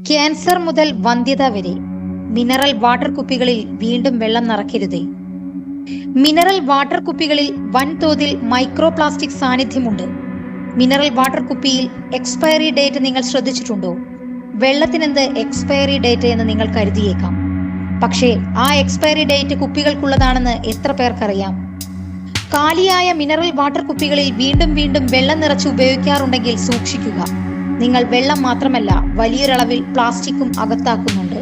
Cancer മുതൽ വന്ധ്യത വരെ mineral water കുപ്പികളിൽ വീണ്ടും വെള്ളം നിറയ്ക്കരുതേ. മിനറൽ വാട്ടർ കുപ്പികളിൽ വൻതോതിൽ മൈക്രോ പ്ലാസ്റ്റിക് സാന്നിധ്യമുണ്ട്. മിനറൽ വാട്ടർ കുപ്പിയിൽ എക്സ്പയറി ഡേറ്റ് നിങ്ങൾ ശ്രദ്ധിച്ചിട്ടുണ്ടോ? വെള്ളത്തിനെന്ത് എക്സ്പയറി ഡേറ്റ് എന്ന് നിങ്ങൾ കരുതിയേക്കാം. പക്ഷേ ആ എക്സ്പയറി ഡേറ്റ് കുപ്പികൾക്കുള്ളതാണെന്ന് എത്ര പേർക്കറിയാം? കാലിയായ മിനറൽ വാട്ടർ കുപ്പികളിൽ വീണ്ടും വീണ്ടും വെള്ളം നിറച്ച് ഉപയോഗിക്കാറുണ്ടെങ്കിൽ സൂക്ഷിക്കുക. നിങ്ങൾ വെള്ളം മാത്രമല്ല, വലിയൊരളവിൽ പ്ലാസ്റ്റിക്കും അകത്താക്കുന്നുണ്ട്.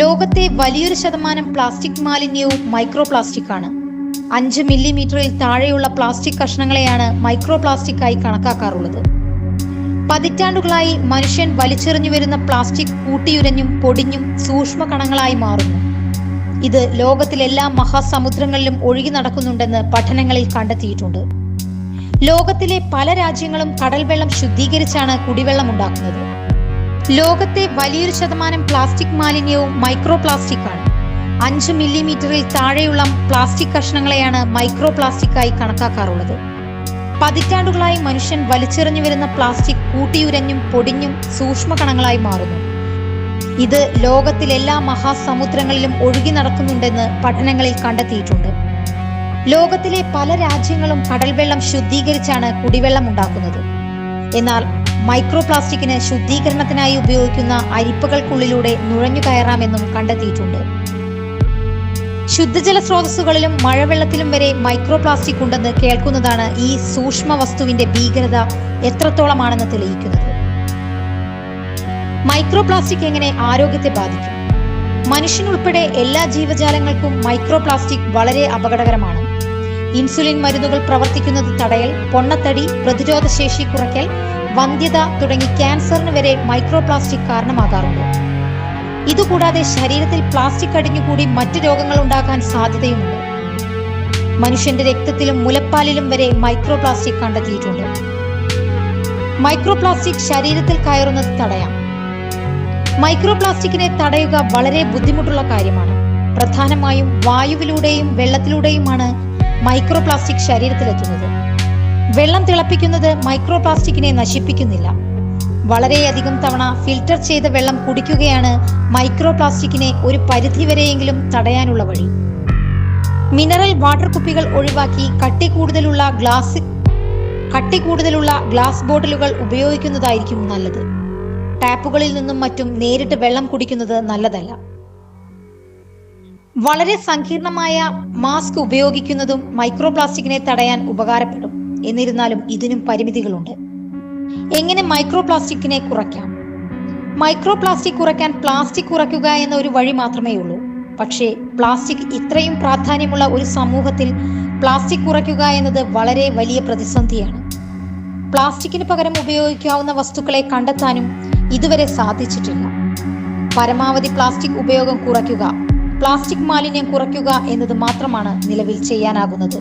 ലോകത്തെ വലിയൊരു ശതമാനം പ്ലാസ്റ്റിക് മാലിന്യവും മൈക്രോ പ്ലാസ്റ്റിക് ആണ്. 5 മില്ലിമീറ്ററിൽ താഴെയുള്ള പ്ലാസ്റ്റിക് കഷ്ണങ്ങളെയാണ് മൈക്രോ പ്ലാസ്റ്റിക്കായി കണക്കാക്കാറുള്ളത്. പതിറ്റാണ്ടുകളായി മനുഷ്യൻ വലിച്ചെറിഞ്ഞു വരുന്ന പ്ലാസ്റ്റിക് കൂട്ടിയുരഞ്ഞും പൊടിഞ്ഞും സൂക്ഷ്മ കണങ്ങളായി മാറുന്നു. ഇത് ലോകത്തിലെല്ലാ മഹാസമുദ്രങ്ങളിലും ഒഴുകി നടക്കുന്നുണ്ടെന്ന് പഠനങ്ങളിൽ കണ്ടെത്തിയിട്ടുണ്ട്. ലോകത്തിലെ പല രാജ്യങ്ങളും കടൽ വെള്ളം ശുദ്ധീകരിച്ചാണ് കുടിവെള്ളം ഉണ്ടാക്കുന്നത്. ലോകത്തെ വലിയൊരു ശതമാനം പ്ലാസ്റ്റിക് മാലിന്യവും മൈക്രോ പ്ലാസ്റ്റിക് ആണ്. 5 മില്ലിമീറ്ററിൽ താഴെയുള്ള പ്ലാസ്റ്റിക് കഷ്ണങ്ങളെയാണ് മൈക്രോ പ്ലാസ്റ്റിക്കായി കണക്കാക്കാറുള്ളത്. പതിറ്റാണ്ടുകളായി മനുഷ്യൻ വലിച്ചെറിഞ്ഞു വരുന്ന പ്ലാസ്റ്റിക് കൂട്ടിയുരഞ്ഞും പൊടിഞ്ഞും സൂക്ഷ്മ കണങ്ങളായി മാറുന്നു. ഇത് ലോകത്തിലെല്ലാ മഹാസമുദ്രങ്ങളിലും ഒഴുകി നടക്കുന്നുണ്ടെന്ന് പഠനങ്ങളിൽ കണ്ടെത്തിയിട്ടുണ്ട്. ലോകത്തിലെ പല രാജ്യങ്ങളും കടൽ വെള്ളം ശുദ്ധീകരിച്ചാണ് കുടിവെള്ളം ഉണ്ടാക്കുന്നത്. എന്നാൽ മൈക്രോ പ്ലാസ്റ്റിക്കിന് ശുദ്ധീകരണത്തിനായി ഉപയോഗിക്കുന്ന അരിപ്പകൾക്കുള്ളിലൂടെ നുഴഞ്ഞു കയറാമെന്നും കണ്ടെത്തിയിട്ടുണ്ട്. ശുദ്ധജല സ്രോതസ്സുകളിലും മഴവെള്ളത്തിലും വരെ മൈക്രോ പ്ലാസ്റ്റിക് ഉണ്ടെന്ന് കേൾക്കുന്നതാണ് ഈ സൂക്ഷ്മ വസ്തുവിന്റെ ഭീകരത എത്രത്തോളമാണെന്ന് തെളിയിക്കുന്നത്. മൈക്രോ പ്ലാസ്റ്റിക് എങ്ങനെ ആരോഗ്യത്തെ ബാധിക്കും? മനുഷ്യനുൾപ്പെടെ എല്ലാ ജീവജാലങ്ങൾക്കും മൈക്രോ പ്ലാസ്റ്റിക് വളരെ അപകടകരമാണ്. ഇൻസുലിൻ മരുന്നുകൾ പ്രവർത്തിക്കുന്നത് തടയൽ, പൊണ്ണത്തടി, പ്രതിരോധ ശേഷി കുറയ്ക്കൽ, വന്ധ്യത തുടങ്ങി ക്യാൻസറിന് വരെ മൈക്രോ പ്ലാസ്റ്റിക് കാരണമാകാറുണ്ട്. ഇതുകൂടാതെ ശരീരത്തിൽ പ്ലാസ്റ്റിക് അടിഞ്ഞുകൂടി മറ്റു രോഗങ്ങൾ ഉണ്ടാകാൻ സാധ്യതയുമുണ്ട്. മനുഷ്യന്റെ രക്തത്തിലും മുലപ്പാലിലും വരെ മൈക്രോ പ്ലാസ്റ്റിക് കണ്ടെത്തിയിട്ടുണ്ട്. മൈക്രോ പ്ലാസ്റ്റിക് ശരീരത്തിൽ കയറുന്നത് തടയാം. മൈക്രോ പ്ലാസ്റ്റിക്കിനെ തടയുക വളരെ ബുദ്ധിമുട്ടുള്ള കാര്യമാണ്. പ്രധാനമായും വായുവിലൂടെയും വെള്ളത്തിലൂടെയുമാണ് മൈക്രോ പ്ലാസ്റ്റിക് ശരീരത്തിലെത്തുന്നത്. വെള്ളം തിളപ്പിക്കുന്നത് മൈക്രോ പ്ലാസ്റ്റിക്കിനെ നശിപ്പിക്കുന്നില്ല. വളരെയധികം തവണ ഫിൽറ്റർ ചെയ്ത വെള്ളം കുടിക്കുകയാണ് മൈക്രോ പ്ലാസ്റ്റിക്കിനെ ഒരു പരിധിവരെയെങ്കിലും തടയാനുള്ള വഴി. മിനറൽ വാട്ടർ കുപ്പികൾ ഒഴിവാക്കി കട്ടി കൂടുതലുള്ള ഗ്ലാസ് ബോട്ടിലുകൾ ഉപയോഗിക്കുന്നതായിരിക്കും നല്ലത്. ടാപ്പുകളിൽ നിന്നും മറ്റും നേരിട്ട് വെള്ളം കുടിക്കുന്നത് നല്ലതല്ല. വളരെ സങ്കീർണമായ മാസ്ക് ഉപയോഗിക്കുന്നതും മൈക്രോ പ്ലാസ്റ്റിക്കിനെ തടയാൻ ഉപകാരപ്പെടും. എന്നിരുന്നാലും ഇതിനും പരിമിതികളുണ്ട്. എങ്ങനെ മൈക്രോ പ്ലാസ്റ്റിക്കിനെ കുറയ്ക്കാം? മൈക്രോ പ്ലാസ്റ്റിക് കുറയ്ക്കാൻ പ്ലാസ്റ്റിക് കുറയ്ക്കുക എന്ന ഒരു വഴി മാത്രമേ ഉള്ളൂ. പക്ഷേ പ്ലാസ്റ്റിക് ഇത്രയും പ്രാധാന്യമുള്ള ഒരു സമൂഹത്തിൽ പ്ലാസ്റ്റിക് കുറയ്ക്കുക എന്നത് വളരെ വലിയ പ്രതിസന്ധിയാണ്. പ്ലാസ്റ്റിക്കിന് പകരം ഉപയോഗിക്കാവുന്ന വസ്തുക്കളെ കണ്ടെത്താനും ഇതുവരെ സാധിച്ചിട്ടില്ല. പരമാവധി പ്ലാസ്റ്റിക് ഉപയോഗം കുറയ്ക്കുക, പ്ലാസ്റ്റിക് മാലിന്യം കുറയ്ക്കുക എന്നത് മാത്രമാണ് നിലവിൽ ചെയ്യാനാകുന്നത്.